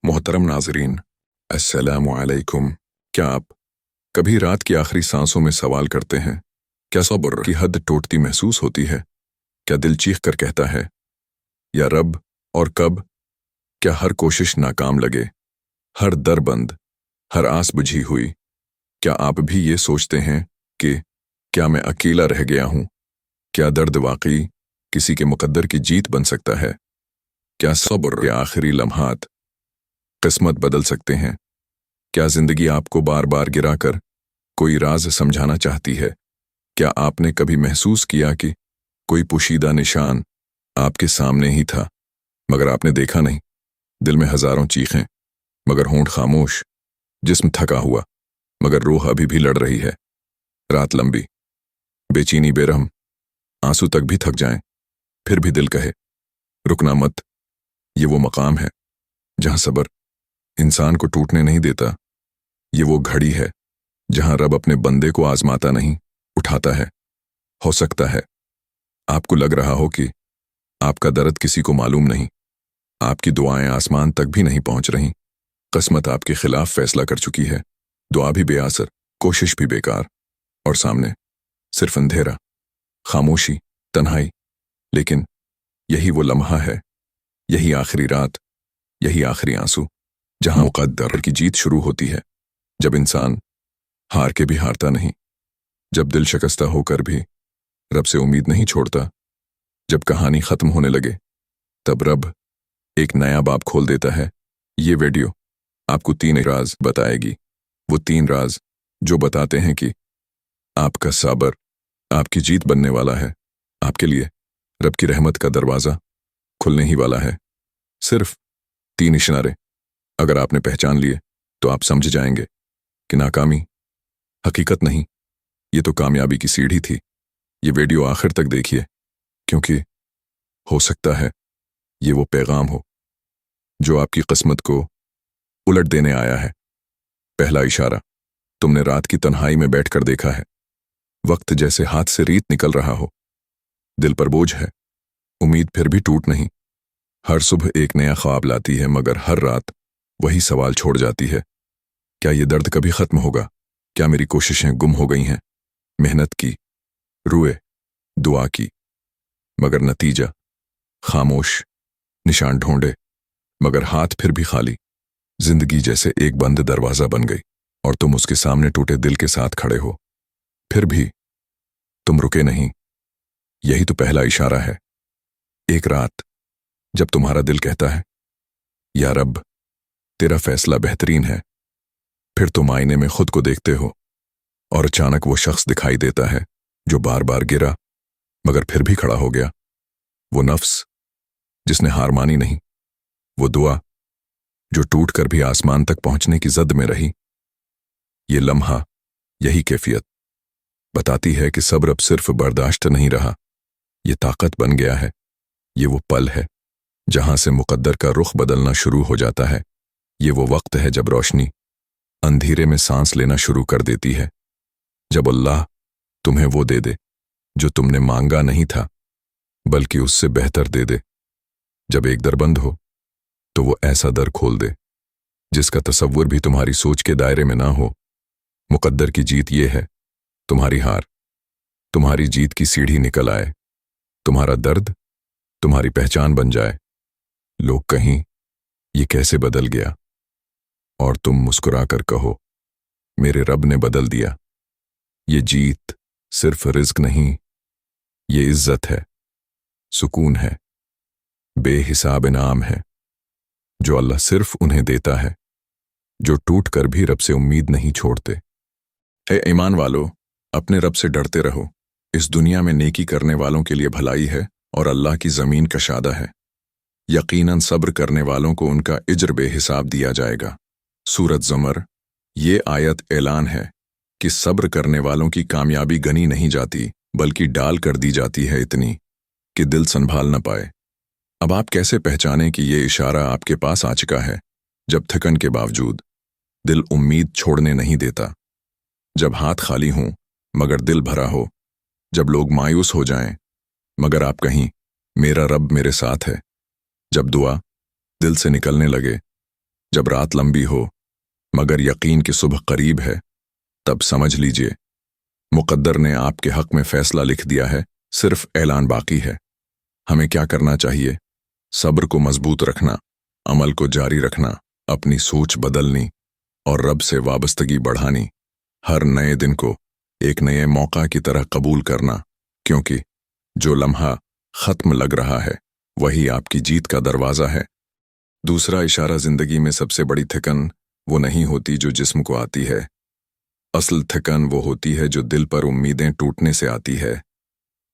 मोहतरम नाजरीन, अस्सलामु अलैकुम। क्या आप कभी रात की आखिरी सांसों में सवाल करते हैं, क्या सब्र की हद टूटती महसूस होती है? क्या दिल चीख कर कहता है, या रब, और कब? क्या हर कोशिश नाकाम लगे, हर दर बंद, हर आस बुझी हुई? क्या आप भी ये सोचते हैं कि क्या मैं अकेला रह गया हूं? क्या दर्द वाकई किसी के मुकद्दर की जीत बन सकता है? क्या सब्र के आखिरी लम्हात किस्मत बदल सकते हैं? क्या जिंदगी आपको बार बार गिराकर कोई राज समझाना चाहती है? क्या आपने कभी महसूस किया कि कोई पोशीदा निशान आपके सामने ही था, मगर आपने देखा नहीं? दिल में हजारों चीखें, मगर होंठ खामोश, जिस्म थका हुआ, मगर रूह अभी भी लड़ रही है। रात लंबी, बेचैनी बेरहम, आंसू तक भी थक जाएं, फिर भी दिल कहे, रुकना मत। ये वो मकाम है जहां सब्र इंसान को टूटने नहीं देता। ये वो घड़ी है जहां रब अपने बंदे को आजमाता नहीं, उठाता है। हो सकता है आपको लग रहा हो कि आपका दर्द किसी को मालूम नहीं, आपकी दुआएं आसमान तक भी नहीं पहुंच रहीं, किस्मत आपके खिलाफ फैसला कर चुकी है, दुआ भी बेअसर, कोशिश भी बेकार, और सामने सिर्फ अंधेरा, खामोशी, तन्हाई। लेकिन यही वो लम्हा है, यही आखिरी रात, यही आखिरी आंसू, जहां मुकद्दर की जीत शुरू होती है। जब इंसान हार के भी हारता नहीं, जब दिल शिकस्ता होकर भी रब से उम्मीद नहीं छोड़ता, जब कहानी खत्म होने लगे, तब रब एक नया बाब खोल देता है। ये वीडियो आपको 3 राज बताएगी, वो 3 राज जो बताते हैं कि आपका सब्र आपकी जीत बनने वाला है। आपके लिए रब की रहमत का दरवाजा खुलने ही वाला है। सिर्फ 3 इशारे अगर आपने पहचान लिए तो आप समझ जाएंगे कि नाकामी हकीकत नहीं, ये तो कामयाबी की सीढ़ी थी। ये वीडियो आखिर तक देखिए, क्योंकि हो सकता है ये वो पैगाम हो जो आपकी किस्मत को उलट देने आया है। पहला इशारा, तुमने रात की तन्हाई में बैठकर देखा है, वक्त जैसे हाथ से रीत निकल रहा हो, दिल पर बोझ है, उम्मीद फिर भी टूट नहीं। हर सुबह एक नया ख्वाब लाती है, मगर हर रात वही सवाल छोड़ जाती है, क्या ये दर्द कभी खत्म होगा? क्या मेरी कोशिशें गुम हो गई हैं? मेहनत की, रुए, दुआ की, मगर नतीजा खामोश, निशान ढूंढे मगर हाथ फिर भी खाली। जिंदगी जैसे एक बंद दरवाजा बन गई और तुम उसके सामने टूटे दिल के साथ खड़े हो, फिर भी तुम रुके नहीं। यही तो पहला इशारा है। एक रात जब तुम्हारा दिल कहता है, या रब, तेरा फैसला बेहतरीन है, फिर तुम आईने में खुद को देखते हो और अचानक वो शख्स दिखाई देता है जो बार बार गिरा मगर फिर भी खड़ा हो गया। वो नफ्स जिसने हार मानी नहीं, वो दुआ जो टूट कर भी आसमान तक पहुंचने की जद में रही। ये लम्हा, यही कैफियत बताती है कि सब्र अब सिर्फ बर्दाश्त नहीं रहा, ये ताकत बन गया है। ये वो पल है जहां से मुकद्दर का रुख बदलना शुरू हो जाता है। ये वो वक्त है जब रोशनी अंधेरे में सांस लेना शुरू कर देती है, जब अल्लाह तुम्हें वो दे दे जो तुमने मांगा नहीं था, बल्कि उससे बेहतर दे दे। जब एक दर बंद हो तो वो ऐसा दर खोल दे जिसका तसव्वुर भी तुम्हारी सोच के दायरे में ना हो। मुकद्दर की जीत ये है, तुम्हारी हार तुम्हारी जीत की सीढ़ी निकल आए, तुम्हारा दर्द तुम्हारी पहचान बन जाए। लोग कहीं ये कैसे बदल गया, और तुम मुस्कुराकर कहो, मेरे रब ने बदल दिया। ये जीत सिर्फ रिज्क नहीं, ये इज्जत है, सुकून है, बेहिसाब इनाम है, जो अल्लाह सिर्फ उन्हें देता है जो टूट कर भी रब से उम्मीद नहीं छोड़ते। ए ईमान वालों, अपने रब से डरते रहो। इस दुनिया में नेकी करने वालों के लिए भलाई है और अल्लाह की ज़मीन कशादा है। यकीनन सब्र करने वालों को उनका इज्र बेहिसाब दिया जाएगा। सूरत ज़मर, ये आयत ऐलान है कि सब्र करने वालों की कामयाबी गनी नहीं जाती, बल्कि डाल कर दी जाती है इतनी कि दिल संभाल न पाए। अब आप कैसे पहचानें कि ये इशारा आपके पास आ चुका है? जब थकन के बावजूद दिल उम्मीद छोड़ने नहीं देता, जब हाथ खाली हों मगर दिल भरा हो, जब लोग मायूस हो जाएं मगर आप कहीं, मेरा रब मेरे साथ है, जब दुआ दिल से निकलने लगे जब रात लंबी हो मगर यकीन की सुबह करीब है, तब समझ लीजिए मुकद्दर ने आपके हक में फैसला लिख दिया है, सिर्फ ऐलान बाकी है। हमें क्या करना चाहिए? सब्र को मजबूत रखना, अमल को जारी रखना, अपनी सोच बदलनी और रब से वाबस्तगी बढ़ानी, हर नए दिन को एक नए मौका की तरह कबूल करना, क्योंकि जो लम्हा खत्म लग रहा है वही आपकी जीत का दरवाज़ा है। दूसरा इशारा जिंदगी में सबसे बड़ी थकन वो नहीं होती जो जिस्म को आती है, असल थकन वो होती है जो दिल पर उम्मीदें टूटने से आती है।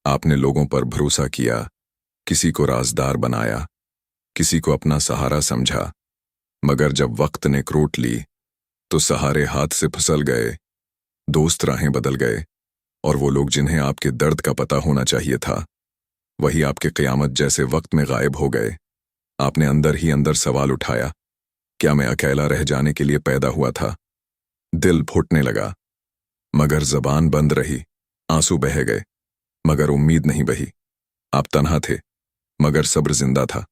आपने लोगों पर भरोसा किया, किसी को राजदार बनाया, किसी को अपना सहारा समझा, मगर जब वक्त ने क्रोट ली तो सहारे हाथ से फिसल गए, दोस्त राहें बदल गए, और वो लोग जिन्हें आपके दर्द का पता होना चाहिए था वही आपके क़यामत जैसे वक्त में गायब हो गए। आपने अंदर ही अंदर सवाल उठाया, क्या मैं अकेला रह जाने के लिए पैदा हुआ था? दिल फूटने लगा मगर ज़बान बंद रही, आंसू बह गए मगर उम्मीद नहीं बही। आप तन्हा थे मगर सब्र जिंदा था।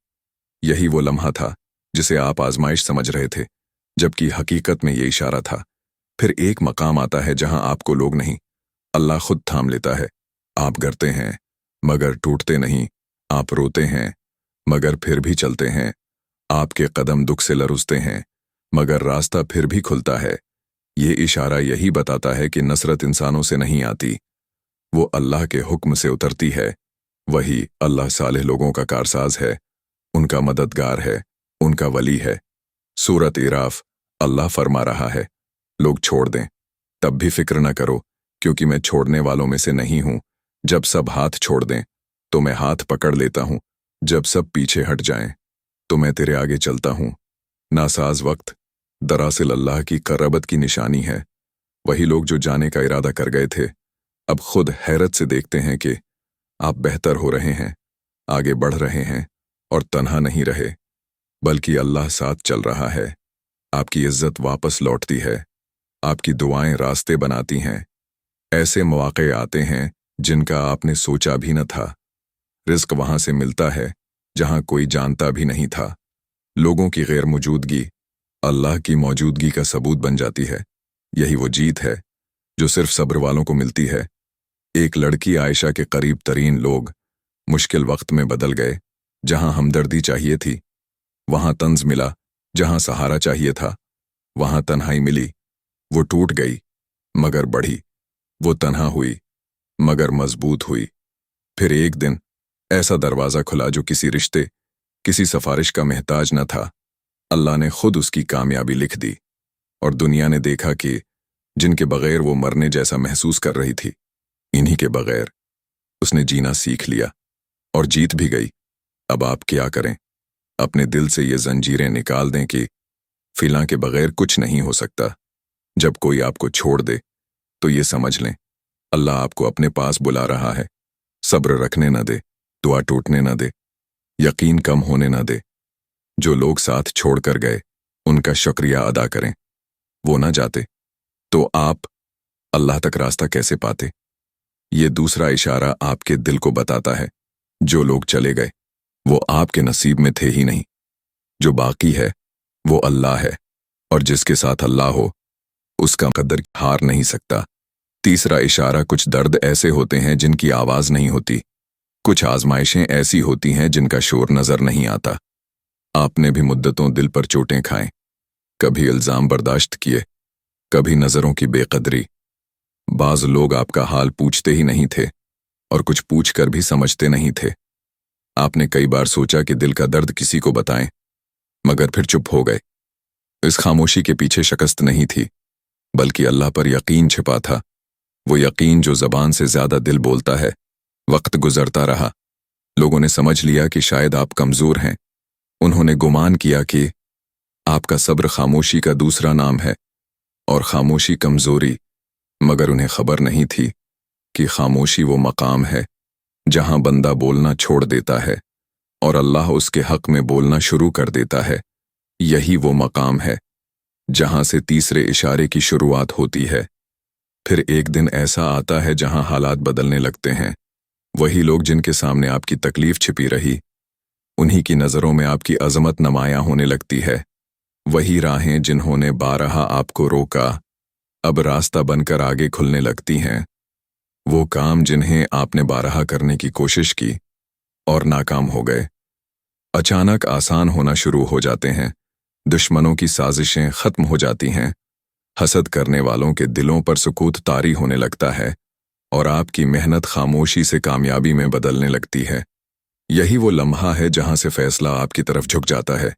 यही वो लम्हा था जिसे आप आजमाइश समझ रहे थे, जबकि हकीकत में ये इशारा था। फिर एक मकाम आता है जहां आपको लोग नहीं, अल्लाह खुद थाम लेता है। आप गिरते हैं मगर टूटते नहीं, आप रोते हैं मगर फिर भी चलते हैं, आपके कदम दुख से लरसते हैं मगर रास्ता फिर भी खुलता है। ये इशारा यही बताता है कि नसरत इंसानों से नहीं आती, वो अल्लाह के हुक्म से उतरती है। वही अल्लाह सालेह लोगों का कारसाज है, उनका मददगार है, उनका वली है। सूरत इराफ अल्लाह फरमा रहा है, लोग छोड़ दें तब भी फिक्र न करो, क्योंकि मैं छोड़ने वालों में से नहीं हूं। जब सब हाथ छोड़ दें तो मैं हाथ पकड़ लेता हूं, जब सब पीछे हट जाएं तो मैं तेरे आगे चलता हूं। नासाज वक्त दरअसल अल्लाह की करबत की निशानी है। वही लोग जो जाने का इरादा कर गए थे अब खुद हैरत से देखते हैं कि आप बेहतर हो रहे हैं, आगे बढ़ रहे हैं और तन्हा नहीं रहे, बल्कि अल्लाह साथ चल रहा है। आपकी इज्जत वापस लौटती है, आपकी दुआएं रास्ते बनाती हैं। ऐसे मौके आते हैं जिनका आपने सोचा भी न था। रिज़्क वहां से मिलता है जहां कोई जानता भी नहीं था। लोगों की गैर मौजूदगी अल्लाह की मौजूदगी का सबूत बन जाती है। यही वो जीत है जो सिर्फ सब्र वालों को मिलती है। एक लड़की आयशा के करीब तरीन लोग मुश्किल वक्त में बदल गए। जहां हमदर्दी चाहिए थी वहां तंज मिला, जहां सहारा चाहिए था वहां तन्हाई मिली। वो टूट गई मगर बढ़ी, वो तन्हा हुई मगर मजबूत हुई। फिर एक दिन ऐसा दरवाज़ा खुला जो किसी रिश्ते, किसी सिफारिश का मोहताज न था। अल्लाह ने खुद उसकी कामयाबी लिख दी और दुनिया ने देखा कि जिनके बगैर वो मरने जैसा महसूस कर रही थी, इन्हीं के बगैर उसने जीना सीख लिया और जीत भी गई। अब आप क्या करें? अपने दिल से ये जंजीरें निकाल दें कि फिलहाल के बगैर कुछ नहीं हो सकता। जब कोई आपको छोड़ दे तो ये समझ लें अल्लाह आपको अपने पास बुला रहा है। सब्र रखने न दे, दुआ टूटने न दे, यकीन कम होने न दे। जो लोग साथ छोड़कर गए उनका शुक्रिया अदा करें। वो ना जाते तो आप अल्लाह तक रास्ता कैसे पाते? ये दूसरा इशारा आपके दिल को बताता है, जो लोग चले गए वो आपके नसीब में थे ही नहीं। जो बाकी है वो अल्लाह है, और जिसके साथ अल्लाह हो उसका कदर हार नहीं सकता। तीसरा इशारा, कुछ दर्द ऐसे होते हैं जिनकी आवाज़ नहीं होती, कुछ आजमाइशें ऐसी होती हैं जिनका शोर नजर नहीं आता। आपने भी मुद्दतों दिल पर चोटें खाएं, कभी इल्ज़ाम बर्दाश्त किए, कभी नज़रों की बेकदरी। बाज़ लोग आपका हाल पूछते ही नहीं थे और कुछ पूछकर भी समझते नहीं थे। आपने कई बार सोचा कि दिल का दर्द किसी को बताएं, मगर फिर चुप हो गए। इस खामोशी के पीछे शिकस्त नहीं थी, बल्कि अल्लाह पर यकीन छिपा था। वो यकीन जो ज़बान से ज़्यादा दिल बोलता है। वक्त गुजरता रहा, लोगों ने समझ लिया कि शायद आप कमज़ोर हैं। उन्होंने गुमान किया कि आपका सब्र खामोशी का दूसरा नाम है और खामोशी कमज़ोरी, मगर उन्हें खबर नहीं थी कि खामोशी वो मकाम है जहां बंदा बोलना छोड़ देता है और अल्लाह उसके हक में बोलना शुरू कर देता है। यही वो मकाम है जहां से तीसरे इशारे की शुरुआत होती है। फिर एक दिन ऐसा आता है जहां हालात बदलने लगते हैं। वही लोग जिनके सामने आपकी तकलीफ छिपी रही, उन्हीं की नज़रों में आपकी अज़मत नुमायां होने लगती है। वही राहें जिन्होंने बारहा आपको रोका अब रास्ता बनकर आगे खुलने लगती हैं। वो काम जिन्हें आपने बारहा करने की कोशिश की और नाकाम हो गए अचानक आसान होना शुरू हो जाते हैं। दुश्मनों की साजिशें खत्म हो जाती हैं। हसद करने वालों के दिलों पर सुकूत तारी होने लगता है और आपकी मेहनत खामोशी से कामयाबी में बदलने लगती है। यही वो लम्हा है जहां से फैसला आपकी तरफ झुक जाता है।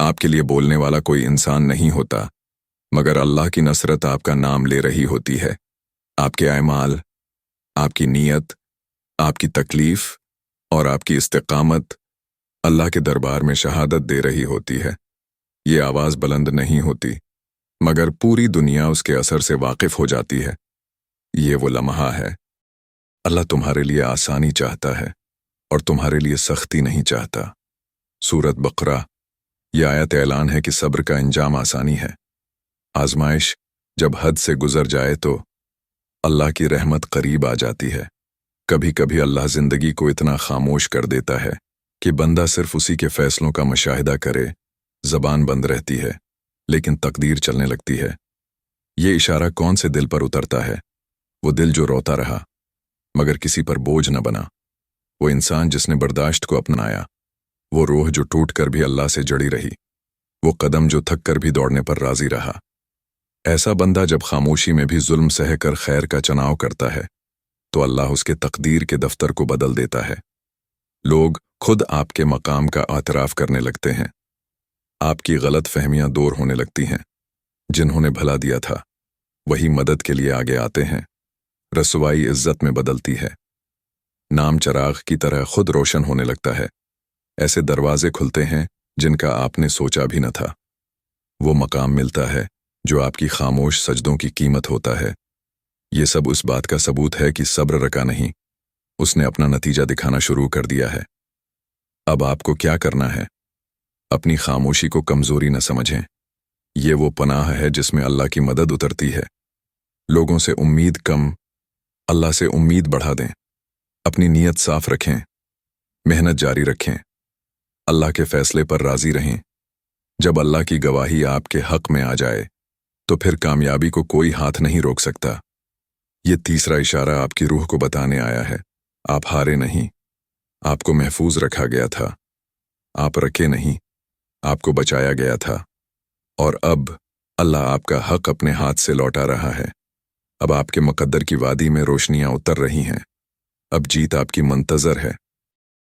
आपके लिए बोलने वाला कोई इंसान नहीं होता, मगर अल्लाह की नसरत आपका नाम ले रही होती है। आपके अमाल, आपकी नीयत, आपकी तकलीफ और आपकी इस्तिकामत अल्लाह के दरबार में शहादत दे रही होती है। ये आवाज़ बुलंद नहीं होती, मगर पूरी दुनिया उसके असर से वाकिफ हो जाती है। ये वो लम्हा है। अल्लाह तुम्हारे लिए आसानी चाहता है और तुम्हारे लिए सख्ती नहीं चाहता। सूरत बकरा। यह आयत ऐलान है कि सब्र का अंजाम आसानी है। आजमाइश जब हद से गुजर जाए तो अल्लाह की रहमत करीब आ जाती है। कभी कभी अल्लाह जिंदगी को इतना खामोश कर देता है कि बंदा सिर्फ उसी के फैसलों का मुशाहिदा करे। जबान बंद रहती है लेकिन तकदीर चलने लगती है। ये इशारा कौन से दिल पर उतरता है? वो दिल जो रोता रहा मगर किसी पर बोझ न बना। वो इंसान जिसने बर्दाश्त को अपनाया। वो रूह जो टूट कर भी अल्लाह से जड़ी रही। वो कदम जो थक कर भी दौड़ने पर राजी रहा। ऐसा बंदा जब खामोशी में भी जुल्म सहकर खैर का चुनाव करता है तो अल्लाह उसके तकदीर के दफ्तर को बदल देता है। लोग खुद आपके मकाम का आतराफ करने लगते हैं। आपकी गलत फहमियां दूर होने लगती हैं। जिन्होंने भला दिया था वही मदद के लिए आगे आते हैं। रसवाई इज्जत में बदलती है। नाम चराग की तरह खुद रोशन होने लगता है। ऐसे दरवाजे खुलते हैं जिनका आपने सोचा भी न था। वो मकाम मिलता है जो आपकी खामोश सजदों की कीमत होता है। ये सब उस बात का सबूत है कि सब्र रखा नहीं, उसने अपना नतीजा दिखाना शुरू कर दिया है। अब आपको क्या करना है? अपनी खामोशी को कमजोरी न समझें। ये वो पनाह है जिसमें अल्लाह की मदद उतरती है। लोगों से उम्मीद कम, अल्लाह से उम्मीद बढ़ा दें। अपनी नीयत साफ रखें, मेहनत जारी रखें, अल्लाह के फैसले पर राजी रहें। जब अल्लाह की गवाही आपके हक में आ जाए तो फिर कामयाबी को कोई हाथ नहीं रोक सकता। ये तीसरा इशारा आपकी रूह को बताने आया है, आप हारे नहीं। आपको महफूज रखा गया था, आप रखे नहीं, आपको बचाया गया था। और अब अल्लाह आपका हक अपने हाथ से लौटा रहा है। अब आपके मुकद्दर की वादी में रोशनियां उतर रही हैं। अब जीत आपकी मुंतजर है।